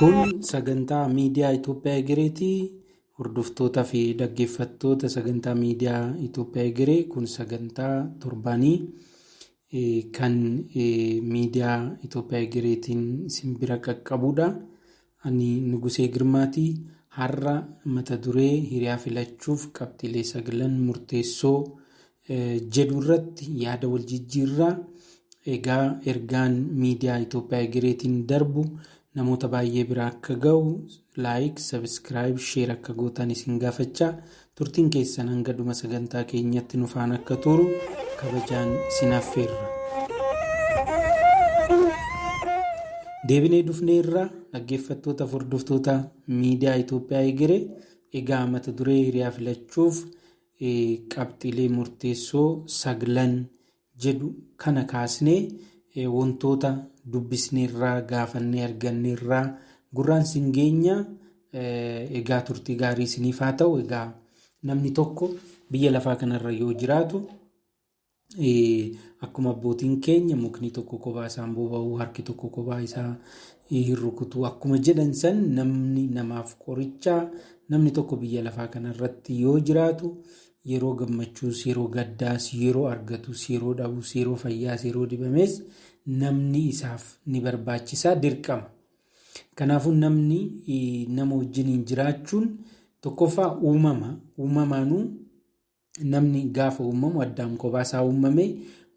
Kun sagantaa miidiyaa Itoophiyaa Egereetii. Hordoftootaa fi dhaggeeffattoota sagantaa miidiyaa Itoophiyaa Egeree kun sagantaa torbanii kan miidiyaa Itoophiyaa Egereetiin simbira qaqqabudha. Ani Nugusee Girmaatii har'a mata duree hiriyaa filachuuf qabxiilee 9 murteessoo jedhu irratti yaada wal jijjiirraa. Egaa ergaan miidiyaa Itoophiyaa Egereetiin darbu namoota baay'ee bira akka ga'u laayik, sabskiraayib, sheer akka gootan isin gaafachaa. Turtiin keessan hanga dhuma sagantaa keenyatti nu faana akka turu kabajaan isin affeerra. Deebinee dhufneerra dhaggeeffattoota hordoftoota miidiyaa Itoophiyaa Egeree. Egaa mata duree hiriyaa filachuuf qabxiilee murteessoo 9 jedhu kana kaasnee wantoota dubbisneerraa gaafannee arganneerraa gurraan sin geenya. Egaa turtii gaarii isiniif haa ta'u. Egaa namni tokko biyya lafaa kanarra yoo jiraatu akkuma abbootiin keenya mukni tokko kophaa isaan boba'u, harki tokko kophaa isaa hin rukutu akkuma jedhan san namni namaaf qorichaa. Namni tokko biyya lafaa kanarratti yoo jiraatu yeroo gammachuus, yeroo gaddaas, yeroo argatus, yeroo dhabus, yeroo fayyaas, yeroo dhibamees namni isaaf ni barbaachisaa, dirqama. Kanaafuu namni nama wajjin jiraachuun tokkoffaa uumamaanuu namni gaafa uumamu addaan kophaa isaa uumame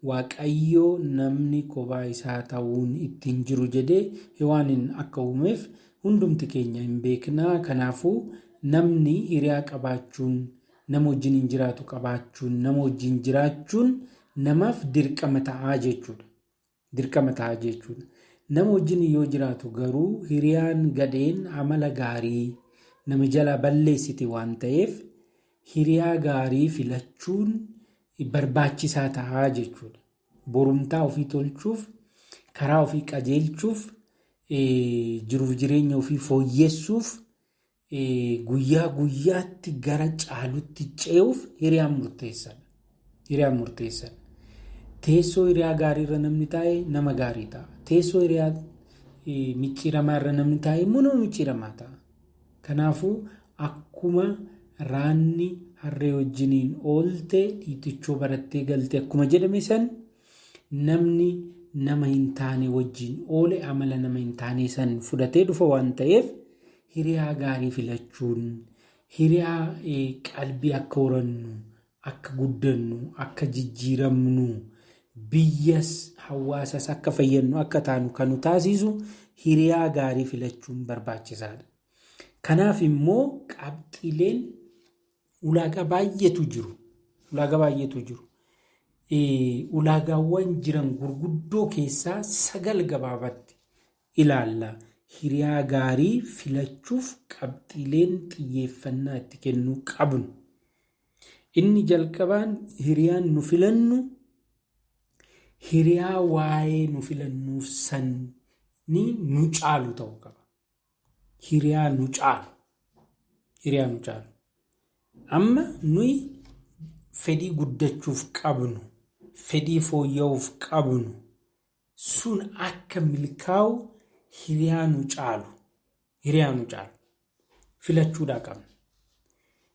Waaqayyoo namni kophaa isaa ta'uun ittiin jiru jedhee Hewaanin akka uumeef hundumti keenya hin beeknaa. Kanaafuu namni hiriyaa qabaachuun, nama wajjin jiraatu qabaachuun, nama wajjin jiraachuun namaaf dirqama ta'aa jechuudha. Dirqama ta'aa jechuudha. Nama wajjin yoo jiraatu garuu hiriyaan gadheen amala gaarii nama jala balleessiti waan ta'eef hiriyaa gaarii filachuun barbaachisaa ta'aa jechuudha. Borumtaa ofii tolchuuf, karaa ofii qajeelchuuf, jiruuf jireenya ofii fooyyessuuf, guyyaa guyyaatti gara caalutti ce'uuf hiriyaan murteessadha. Hiriyaan murteessadha. Teessoo hiriyaa gaariirra namni taa'e nama gaarii ta'a. Teessoo hiriyaa micciiramaarra namni taa'e immoo nama micciiramaa ta'a. Kanaafuu akkuma raanni harree wajjiniin oolte dhiitichoo barattee galte akkuma jedhame san namni nama hin taane wajjin oole amala nama hin taane san fudhatee dhufa waan ta'eef hiriyaa gaarii filachuun, hiriyaa qalbii akka horannu, akka guddannu, akka jijjiiramnu, biyyas hawaasas akka fayyannu akka taanu kan nu taasisu hiriyaa gaarii filachuun barbaachisaadha. Kanaaf immoo qabxiileen ulaagaa baay'eetu jiru. Ulaagaawwan jiran gurguddoo keessaa 9 gabaabatti ilaalla. Hiriyaa gaarii filachuuf qabxiileen xiyyeeffannaa itti kennuu qabnu. Inni jalqabaan hiriyaan nu filannu hiriyaa waa'ee nu filannuuf sanni nu caalu ta'uu qaba. Hiriyaa nu caalu. Amma nuyi fedhii guddachuuf qabnu, fedhii fooyya'uuf qabnu sun akka milkaa'u hiriyaa nu caalu filachuudhaa qabna.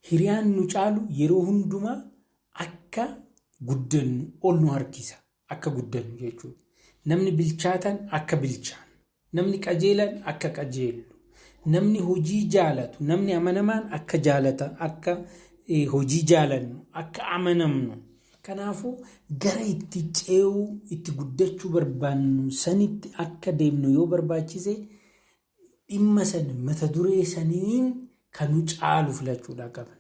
Hiriyaan nu caalu yeroo hundumaa akka guddannu ol nu harkisa. Akka guddannu jechuudha. Namni bilchaatan akka bilchaan, namni qajeelan akka qajeellu, namni hojii jaalatu, namni amanamaan akka jaalata, akka hojii jaalannu, akka amanamnu. Kanaafuu gara itti ce'uu, itti guddachuu barbaannu sanitti akka deemnu yoo barbaachise dhimma sana mata duree saniin kan nu caalu filachuudhaa qabna.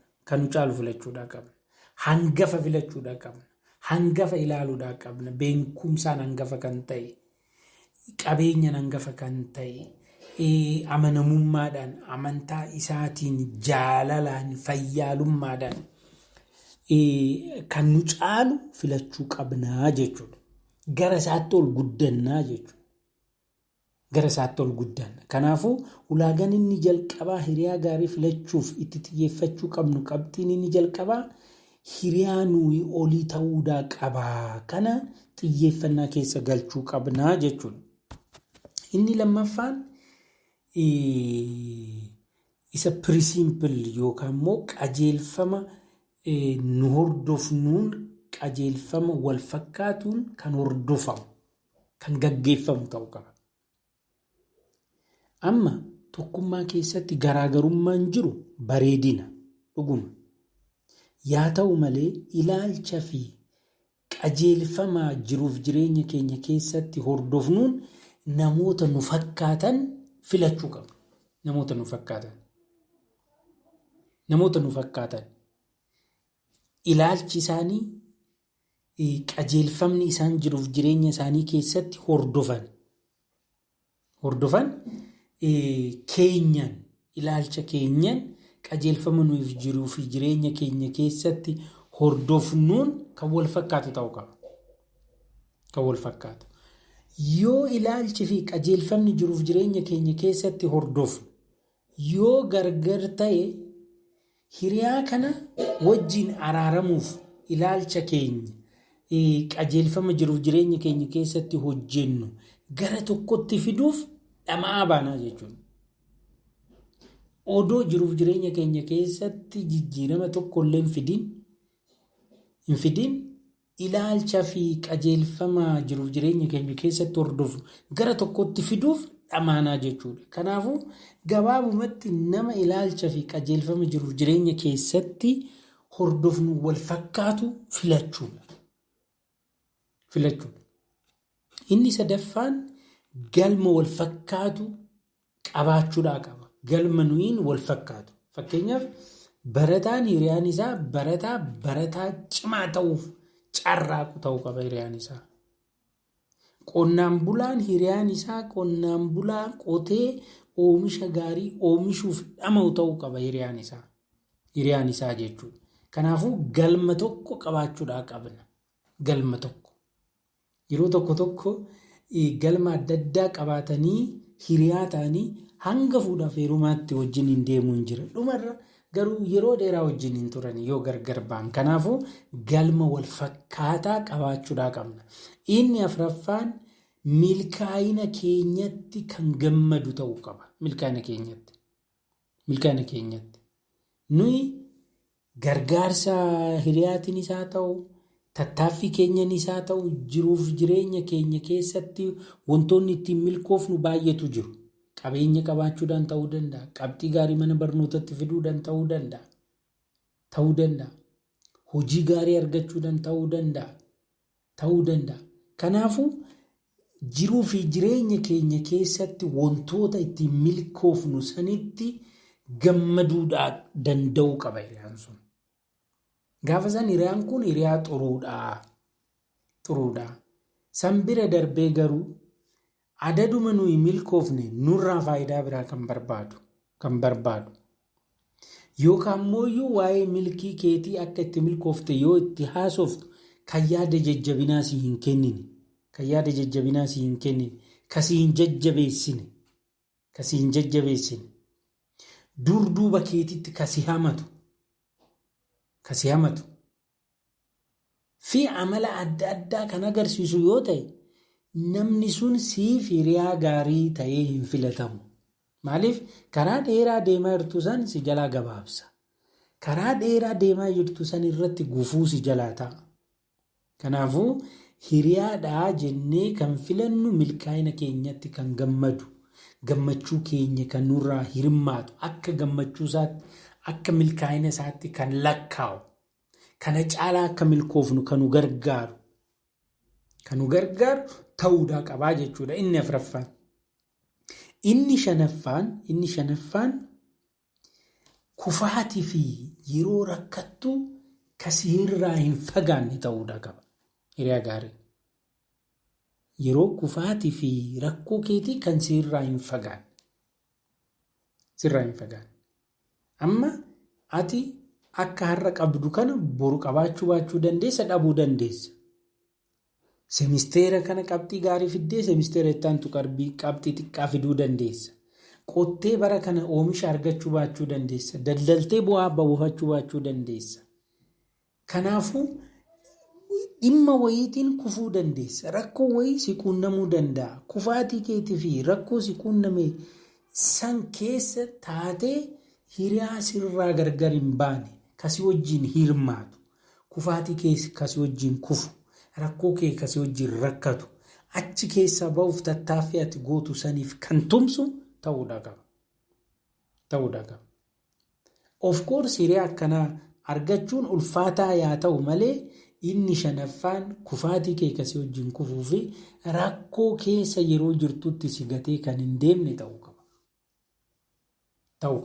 Hangafa filachuudhaa qabna. Hangafa ilaaluudhaa qabna. Beekumsaan hangafa kan ta'e, qabeenyaan hangafa kan ta'e, amanamummaadhaan, amantaa isaatiin, jaalalaan, fayyaalummaadhaan kan nu caalu filachuu qabnaa jechuudha. Gara isaatti ol guddannaa jechuudha. Kanaafuu ulaagaan inni jalqabaa hiriyaa gaarii filachuuf itti xiyyeeffachuu qabnu qabxiin inni jalqabaa hiriyaa nuyi olii ta'uudhaa qabaa. Kana xiyyeeffannaa keessa galchuu qabnaa jechuudha. Inni lammaffaan isa piriisimpil yookaan immoo qajeelfama nu hordofnuun qajeelfama wal fakkaatuun kan hordofamu kan gaggeeffamu ta'uu qaba. Amma tokkummaa keessatti garaagarummaan jiru bareedina dhuguma. Yaa ta'u malee ilaalcha fi qajeelfama jiruuf jireenya keenya keessatti hordofnuun namoota nu fakkaatan filachuu qabna. Namoota nu fakkaatan. Ilaalchi isaanii qajeelfamni isaan jiruuf jireenya isaanii keessatti hordofan keenyan ilaalcha keenyan qajeelfama nuuf jiruuf jireenya keenya keessatti hordofnuun kan wal fakkaatu ta'uu qaba. Kan wal fakkaatu. Yoo ilaalchi fi qajeelfamni jiruuf jireenya keenya keessatti hordofnu yoo gargar ta'e hiriyaa kana wajjin araaramuuf ilaalcha keenya qajeelfama jiruuf jireenya keenya keessatti hojjennu gara tokkotti fiduuf dhama'aa baanaa jechuudha. Odoo jiruuf jireenya keenya keessatti jijjiirama tokkollee hin fidin ilaalcha fi qajeelfama jiruuf jireenya keenya keessatti hordofnu gara tokkotti fiduuf dhamaanaa jechuudha. Kanaafuu gabaabumatti nama ilaalcha fi qajeelfama jiruuf jireenya keessatti hordofnu wal fakkaatu filachuudha. Inni sadaffaan galma wal fakkaatu qabaachuudhaa qaba. Galma nuyiin wal fakkaatu. Fakkeenyaaf barataan hiriyaan isaa barataa cimaa ta'uuf carraaqu ta'uu qaba hiriyaan isaa. Qonnaan bulaan hiriyaan isaa qonnaan bulaa qotee oomisha gaarii oomishuuf dhama'u ta'uu qaba hiriyaan isaa jechuudha. Kanaafuu galma tokko qabaachuudhaa qabna. Galma tokko. Yeroo tokko galma adda addaa qabaatanii hiriyaa ta'anii hanga fuudhaaf heerumaatti wajjin hin deemuun jira. Dhumarra garuu yeroo dheeraa wajjin hin turan yoo gargar ba'an. Kanaafuu galma wal fakkaataa qabaachuudhaa qabna. Inni afuraffaan milkaa'ina keenyatti kan gammadu ta'uu qaba. Milkaa'ina keenyatti. Nuyi gargaarsa hiriyaatiin isaa ta'u, tattaaffii keenyan isaa ta'u, jiruuf jireenya keenya keessatti wantoonni ittiin milkoofnu baay'eetu jiru. Qabeenya qabaachuudhaan ta'uu danda'a. Qabxii gaarii mana barnootatti fiduudhaan ta'uu danda'a. Hojii gaarii argachuudhaan ta'uu danda'a. Kanaafuu jiruu fi jireenya keenya keessatti wantoota ittiin milkoofnu sanitti gammaduudhaa danda'uu qaba hiriyaan sun. Gaafa san hiriyaan kun hiriyaa xuruudha. San bira darbee garuu adaduma nuyi milkoofne nurraa faayidaa biraa kan barbaadu. Yookaan mooyyuu waa'ee milkii keetii akka itti milkoofte yoo itti haasoftu kan yaada jajjabinaa si hin kennine. Kasi hin jajjabeessine. Durduuba keetitti kasi hamatu. Fi amala adda addaa kan agarsiisu yoo ta'e namni sun siif hiriyaa gaarii ta'ee hin filatamu. Maaliif karaa dheeraa deemaa jirtu san si jalaa gabaabsa. Karaa dheeraa deemaa jirtu san irratti gufuu si jalaa ta'a. Kanaafuu hiriyaadhaa jennee kan filannu milkaa'ina keenyatti kan gammadu, gammachuu keenya kan nurraa hirmaatu, akka gammachuu isaatti, akka milkaa'ina isaatti kan lakkaa'u, kana caalaa akka milkoofnu kan nu gargaaru ta'uudhaa qabaa jechuudha. Inni afuraffaan. Inni shanaffaan kufaatii fi yeroo rakkattu kasirraa hin fagaanne ta'uudhaa qaba. Hiriyaa gaarii. Yeroo kufaatii fi rakkoo keetii kan sirraa hin fagaanne. Amma ati akka har'a qabdu kana boru qabaachuu baachuu dandeessa, dhabuu dandeessa. Semisteera kana qabxii gaarii fiddee semisteera ittaantu qabxii xiqqaa fiduu dandeessa. Qottee bara kana oomisha argachuu baachuu dandeessa. Daldaltee bu'aa buufachuu baachuu dandeessa. Kanaafuu dhimma wayiitiin kufuu dandeessa. Rakkoo wayii si quunnamuu danda'a. Kufaatii keetii fi rakkoo si quunname san keessa taatee hiriyaa sirraa gargar hin baane kasii wajjin hirmaatu kufaatii keessa kasii wajjin kufu rakkoo kee kasii wajjin rakkatu achi keessaa ba'uuf tattaaffii ati gootu saniif kan tumsu ta'uudha qaba. Of course hiriyaa akkanaa argachuun ulfaataa yaa ta'u malee inni shanaffaan kufaatii kee kasii wajjin kufuu fi rakkoo keessa yeroo jirtutti si gatee kan hin deemne ta'uu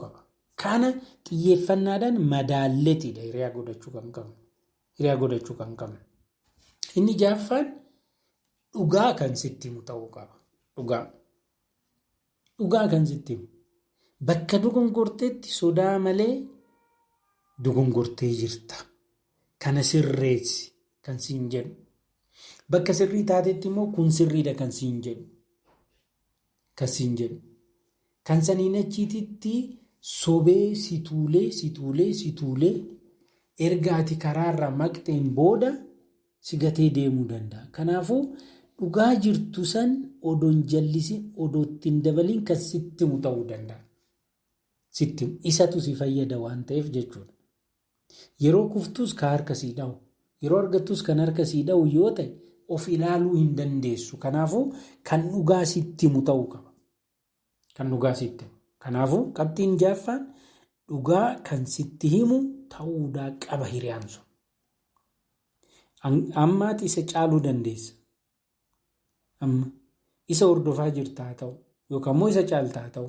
qaba. Kana xiyyeeffannaadhaan madaalleetiidha hiriyaa godhachuu kan qabnu. Inni jaaffaan dhugaa kan sitti himu ta'uu qaba. Dhugaa kan sitti himu. Bakka dogongorteetti sodaa malee dogongortee jirta. Kana sirreessi kan siin jedhu. Bakka sirrii taatetti immoo kun sirriidha kan siin jedhu. Kan saniin achiititti sobee situulee erga ati karaarra maqxeen booda si gatee deemuu danda'a. Kanaafuu dhugaa jirtu san odoon jallisin odootti dabalin kan sitti himu ta'uu danda'a. Isatu si fayyada waan ta'eef jechuudha. Yeroo kuftus kan harka sii dha'u, yeroo argattus kan harka sii dha'u yoo ta'e of ilaaluu hin dandeessu. Kanaafuu kan dhugaa sitti himu ta'uu qaba. Kanaafuu qabxiin jaaffaan dhugaa kan sitti himu ta'uudhaa qaba hiriyaan sun. Ammaati isa caaluu dandeessa. Amma isa hordofaa jirtaa ta'u yookaan immoo isa caaltaa ta'u.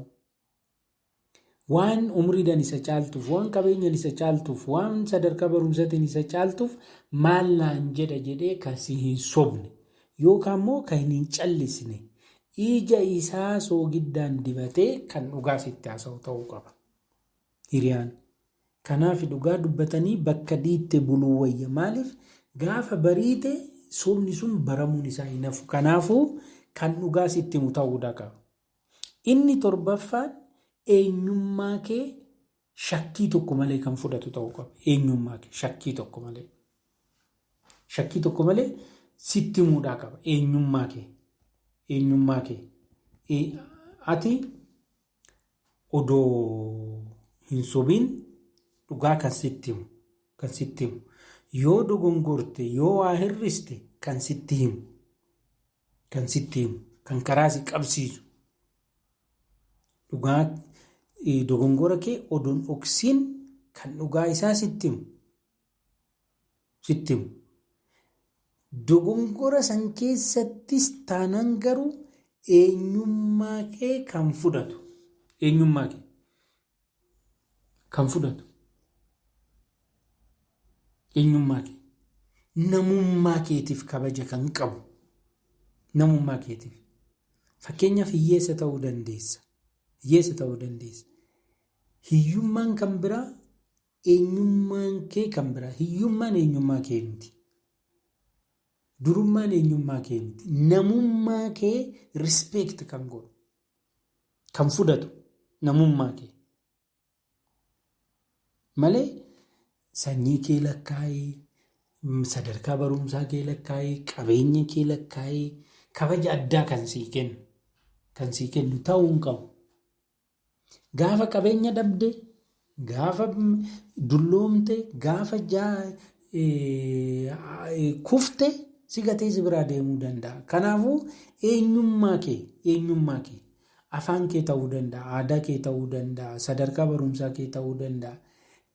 Waan umriidhaan isa caaltuuf, waan qabeenyaan isa caaltuuf, waan sadarkaa barumsaatiin isa caaltuuf maal naan jedha jedhee kan si hin sobne yookaan immoo kan hin callisne ija isaa soogiddaan dibatee kan dhugaa sitti haasa'u ta'uu qaba. Hiriyaan. Kanaaf dhugaa dubbatanii bakka dhiitte buluu wayya. Maaliif gaafa bariite sobni sun baramuun isaa hin hafu. Kanaafuu kan dhugaa sitti himu ta'uudha qaba. Inni torbaffaan eenyummaa kee shakkii tokko malee kan fudhatu ta'uu qaba. Eenyummaa kee shakkii tokko malee sitti himuudhaa qaba. Eenyummaa kee. Ati odoo hin sobiin dhugaa kan sitti himu. Yoo dogongorte, yoo waa hirriste kan sitti himu. Kan karaa si qabsiisu. Dhugaa dogongora kee odoon dhoksin kan dhugaa isaa sitti himu. Dogongora san keessattis taanaan garuu eenyummaa kee kan fudhatu. Namummaa keetiif kabaja kan qabu. Fakkeenyaaf hiyyeessa ta'uu dandeessa. Hiyyummaan kan biraa, eenyummaan kee kan biraa. Hiyyummaan eenyummaa kee miti. Durummaan eenyummaa kee miti. Namummaa kee rispeekt kan godhu, kan fudhatu namummaa kee. Malee sanyii kee lakkaa'ee, sadarkaa barumsaa kee lakkaa'ee, qabeenya kee lakkaa'ee, kabaja addaa kan sii kennu ta'uu hin qabu. Gaafa qabeenya dhabde, gaafa dulloomte, gaafa kufte si gatee si biraa deemuu danda'a. Kanaafuu eenyummaa kee afaan kee ta'uu danda'a, aadaa kee ta'uu danda'a, sadarkaa barumsaa kee ta'uu danda'a.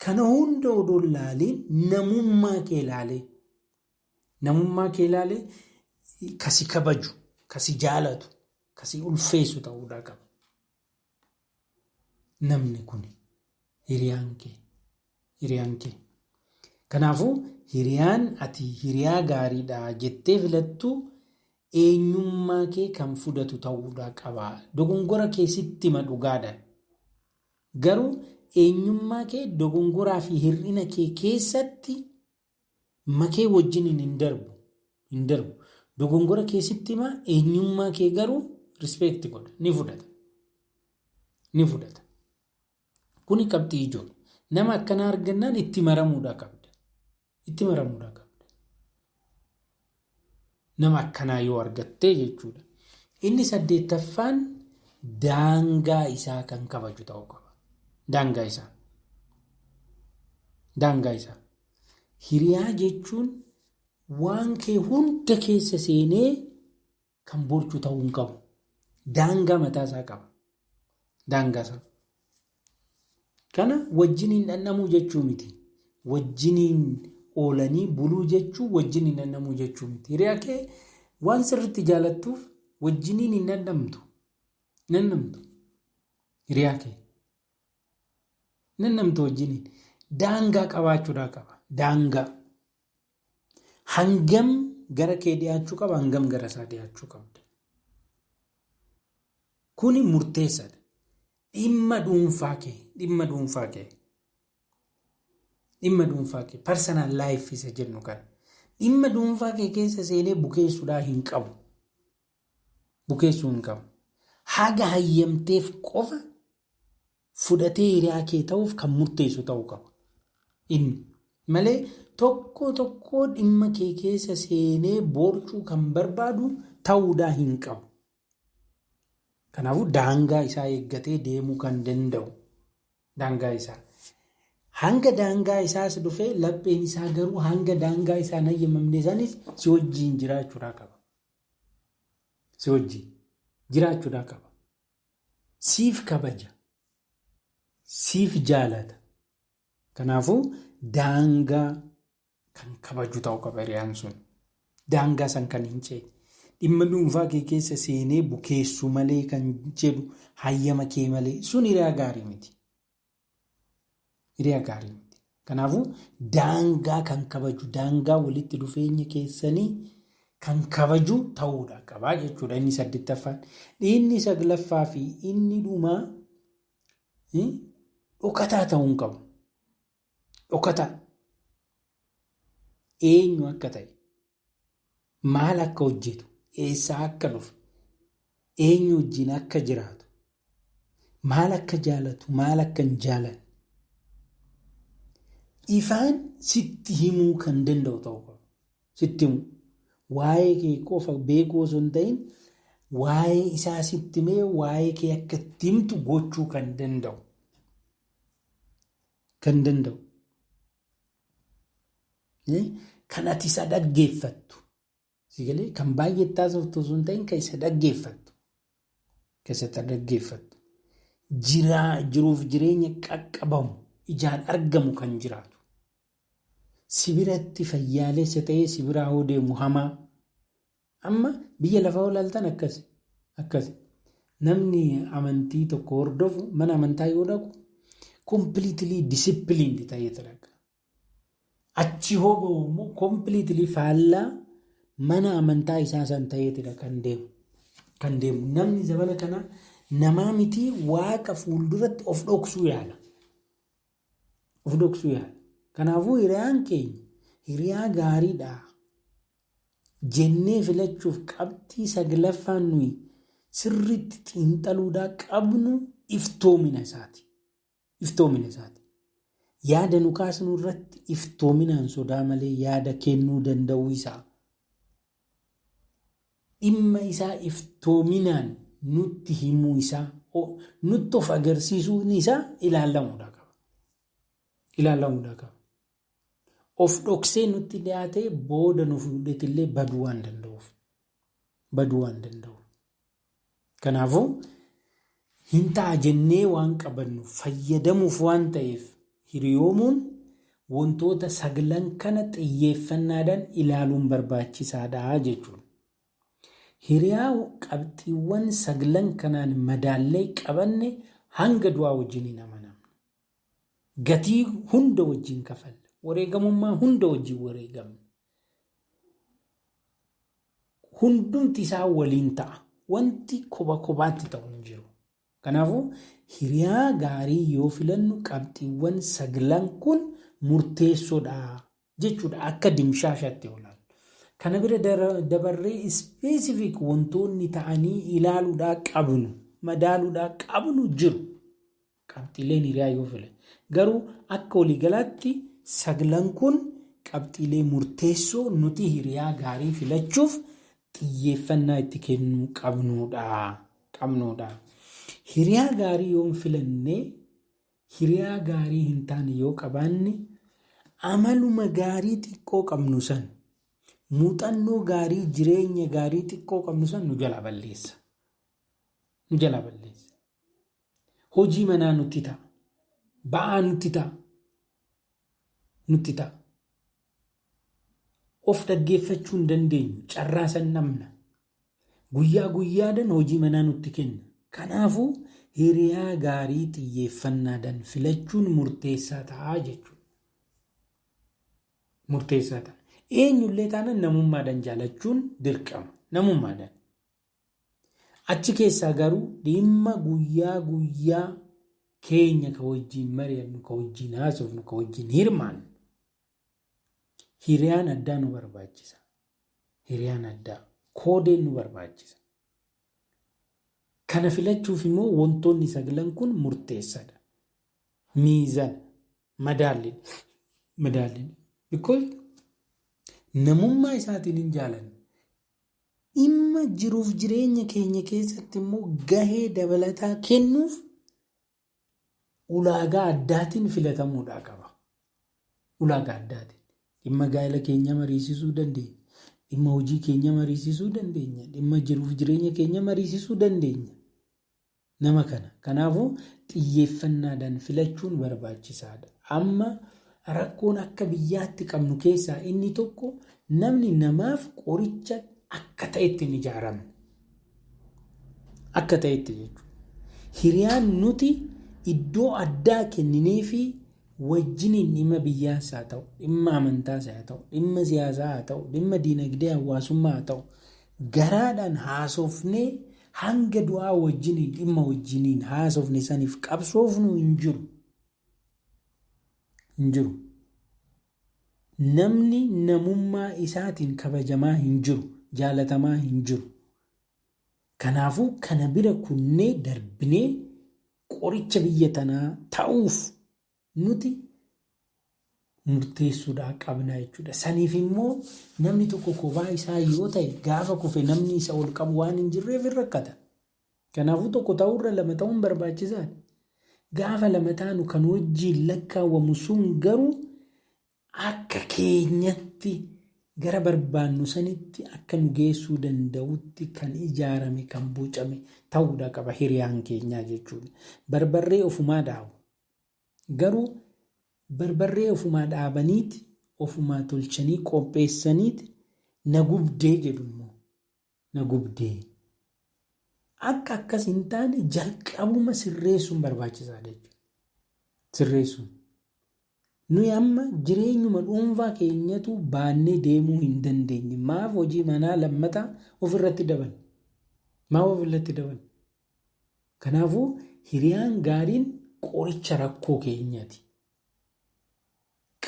Kana hunda odoo ilaaliin namummaa kee ilaalee kasi kabaju, kasi jaalatu, kasi ulfeessu ta'uudhaa qaba. Namni kun hiriyaan kee. Kanaafuu hiriyaan ati hiriyaa gaariidha jettee filattu eenyummaa kee kan fudhatu ta'uudhaa qaba. Dogongora kee sitti hima dhugaadhaan. Garuu eenyummaa kee dogongoraa fi hir'ina kee keessatti makee wajjin hin darbu. Dogongora kee sitti hima, eenyummaa kee garuu rispeekti godha, ni fudhata. Kuni qabxii ijoo. Nama akkanaa argannaan itti maramuudhaa qabda. Nama akkanaa yoo argattee jechuudha. Inni 8ffaan daangaa isaa kan kabaju ta'uu qaba. Daangaa isaa. Hiriyaa jechuun waan kee hunda keessa seenee kan borcu ta'uu hin qabu. Daangaa mataa isaa qaba. Daangaa isaa. Kana wajjiniin dhandhamuu jechuu miti. Wajjiniin oolanii buluu jechuu wajjiniin dhandhamuu jechuu miti. Hiriyaa kee waan sirriitti jaalattuuf wajjiniin hin dhandhamtu. Hiriyaa kee. Dhandhamtu wajjiniin. Daangaa qabaachuudhaa qaba. Daangaa. Hangam gara kee dhiyaachuu qaba, hangam gara isaa dhiyaachuu qabda. Kuni murteessaadha. Dhimma dhuunfaa kee. Personal life isa jennu kana. Dhimma dhuunfaa kee keessa seenee bukeessuudhaa hin qabu. Bukeessuu hin qabu. Haga hayyamteef qofa fudhatee hiriyaa kee ta'uuf kan murteessu ta'uu qaba. Inni malee tokko dhimma kee keessa seenee borcuu kan barbaadu ta'uudhaa hin qabu. Kanaafuu daangaa isaa eeggatee deemuu kan danda'u. Daangaa isaa. Hanga daangaa isaas dhufee lapheen isaa garuu hanga daangaa isaa hin hayyamamne isaaniis si wajjin jiraachuudhaa qaba. Siif kabaja. Siif jaalata. Kanaafuu daangaa kan kabaju ta'uu qaba hiriyaan sun. Daangaa san kan hin ceene. Dhimma dhuunfaa kee keessa seenee bukeessuu malee kan jedhu hayyama kee malee sun hiriyaa gaarii miti. Kanaafuu daangaa kan kabaju, daangaa walitti dhufeenya keessanii kan kabaju ta'uudha qabaa jechuudha. Inni 8ffaan. Inni 9ffaa fi inni dhumaa dhokataa ta'uu hin qabu. Dhokataa. Eenyu akka ta'e, maal akka hojjetu, eessaa akka dhufu, eenyu wajjin akka jiraatu, maal akka jaalatu, maal akka hin jaalanne. Ifaan sitti himuu kan danda'u ta'uu qaba. Sitti himuu. Waa'ee kee qofa beekuu osoo hin ta'in, waa'ee isaa sitti himee waa'ee kee akka itti himtu gochuu kan danda'u. Kan ati isa dhaggeeffattu. Kan baay'ee taasiftu osoo hin ta'in kan isa dhaggeeffattu. Jiruuf jireenya qaqqabamu, ijaan argamu kan jiraatu. Sibiratti fayyaalessa ta'ee sibiraa hoo deemu hamaa. Amma biyya lafaa olaaltan akkasi. Namni amantii tokko hordofu mana amantaa yoo dhaqu completely disciplined ta'ee talaqa. Achi hoo ba'u immoo completely faallaa mana amantaa isaa san ta'eetidha kan deemu. Namni zabana kana namaa miti waaqa fuulduratti of dhoksuu yaala. Kanaafuu hiriyaan keenya hiriyaa gaariidha jennee filachuuf qabxii 9ffaan nuyi sirriitti xiinxaluudhaa qabnu iftoomina isaati. Yaada nu kaasnu irratti iftoominaan sodaa malee yaada kennuu danda'uu isaa. Dhimma isaa iftoominaan nutti himuu isaa, nutti of agarsiisuun isaa ilaallamuudha qaba. Of dhoksee nutti dhiyaatee booda nu fuudhetillee baduu waan danda'uuf. Kanaafuu hin ta'a jennee waan qabannu fayyadamuuf waan ta'eef hiriyoomuun wantoota 9 kana xiyyeeffannaadhaan ilaaluun barbaachisaadha jechuudha. Hiriyaa qabxiiwwan 9 kanaan madaallee qabanne hanga du'aa wajjin hin amanamne. Gatii hunda wajjin kafalle. Wareegamummaa hunda wajjin wareegamne. Hundumti isaa waliin ta'a. Wanti kophaatti ta'u hin jiru. Kanaafuu hiriyaa gaarii yoo filannu qabxiiwwan 9 kun murteessoodha jechuudha akka dimshaashatti oolan. Kana bira dabarree ispeesifik wantoonni ta'anii ilaaluudhaa qabnu, madaaluudhaa qabnu jiru. Qabxiileen hiriyaa yoo filan. Garuu akka waliigalaatti 9 kun qabxiilee murteessoo nuti hiriyaa gaarii filachuuf xiyyeeffannaa itti kennuu qabnuudha. Hiriyaa gaarii yoo hin filanne, hiriyaa gaarii hin taane yoo qabaanne, amaluma gaarii xiqqoo qabnu san, muuxannoo gaarii, jireenya gaarii xiqqoo qabnu san nu jalaa balleessa. Nu jalaa balleessa. Hojii manaa nutti ta'a. Ba'aa nutti ta'a. Nutti ta'a. Of dhaggeeffachuu hin dandeenyu. Carraa san namna. Guyyaa guyyaadhaan hojii manaa nutti kenna. Kanaafuu hiriyaa gaarii xiyyeeffannaadhaan filachuun murteessaa ta'a jechuudha. Murteessaa ta'a. Eenyullee taanaan namummaadhaan jaalachuun dirqama. Namummaadhaan. Achi keessaa garuu dhimma guyyaa guyyaa keenya ka wajjin mari'annu, ka wajjin haasofnu, ka wajjin hirmaannu. Hiriyaan addaa nu barbaachisa. Hiriyaan addaa. Koodeen nu barbaachisa. Kana filachuuf immoo wantoonni 9 kun murteessaadha. Miizaan, madaalli. Because namummaa isaatiin hin jaalanne. Dhimma jiruuf jireenya keenya keessatti immoo gahee dabalataa kennuuf ulaagaa addaatiin filatamuudhaa qaba. Ulaagaa addaatiin. Dhimma gaa'ela keenya mariisisuu dandeenya. Dhimma hojii keenya mariisisuu dandeenya. Dhimma jiruuf jireenya keenya mariisisuu dandeenya. Nama kana. Kanaafuu xiyyeeffannaadhaan filachuun barbaachisaadha. Amma rakkoon akka biyyaatti qabnu keessaa inni tokko namni namaaf qoricha akka ta'etti hin ijaaramne. Akka ta'etti jechuudha. Hiriyaan nuti iddoo addaa kenninee fi wajjiniin dhimma biyyaas haa ta'u, dhimma amantaas haa ta'u, dhimma siyaasaa haa ta'u, dhimma diinagdee hawaasummaa haa ta'u, garaadhaan haasofnee hanga du'aa wajjiniin dhimma wajjiniin haasofne saniif qabsoofnu hin jiru. Hin jiru. Namni namummaa isaatiin kabajamaa hin jiru. Jaalatamaa hin jiru. Kanaafuu kana bira kunnee darbinee qoricha biyya tanaa ta'uuf nuti murteessuudhaa qabna jechuudha. Saniif immoo namni tokko kophaa isaa yoo ta'e gaafa kufe namni isa ol qabu waan hin jirreef hin rakkata. Kanaafuu tokko ta'uurra 2 ta'uun barbaachisaadha. Gaafa 2 taanu kan wajjiin lakkaawwamu sun garuu akka keenyatti gara barbaannu sanitti akka nu geessuu danda'utti kan ijaarame, kan bocame ta'uudha qaba hiriyaan keenyaa jechuudha. Barbarree ofumaa dhaabu. Garuu barbarree ofumaa dhaabaniiti, ofumaa tolchanii qopheessaniiti na gubdee jedhu immoo. Na gubdee. Akka akkas hin taane jalqabuma sirreessuun barbaachisaadha jechuudha. Sirreessuun. Nuyi amma jireenyuma dhuunfaa keenyatu baannee deemuu hin dandeenye. Maaf hojii manaa lammataa ofirratti dabalu? Maaf ofirratti dabalu? Kanaafuu hiriyaan gaariin qoricha rakkoo keenyaati.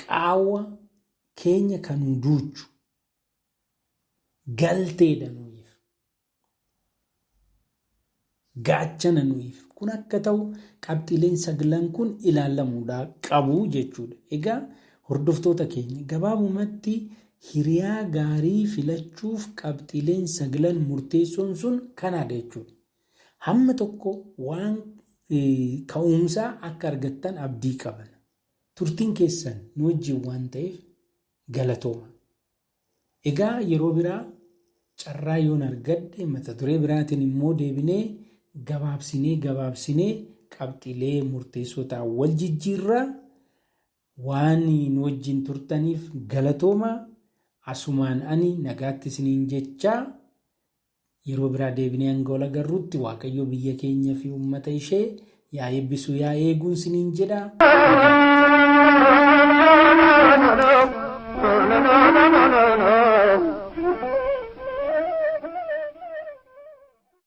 Qaawwa keenya kan nu duuchu. Galteedha nuyiif. Gaachana nuyiif. Kun akka ta'u qabxiileen 9 kun ilaalamuudhaa qabu jechuudha. Egaa hordoftoota keenya gabaabumatti hiriyaa gaarii filachuuf qabxiileen 9 murteessoon sun kanaadha jechuudha. Hamma tokko waan ka'umsaa akka argattan abdii qaban. Turtiin keessan nu wajjin waan ta'eef galatooma. Egaa yeroo biraa carraa yoon argadhe mata duree biraatiin immoo deebinee gabaabsinee qabxiilee murteessotaa wal jijjiirraa. Waan nu wajjin turtaniif galatooma. Asumaan ani nagaatti isiniin jechaa yeroo biraa deebinee hanga wal agarruutti Waaqayyo biyya keenya fi uummata ishee yaa eebbisu yaa eeguun isiniin jedha.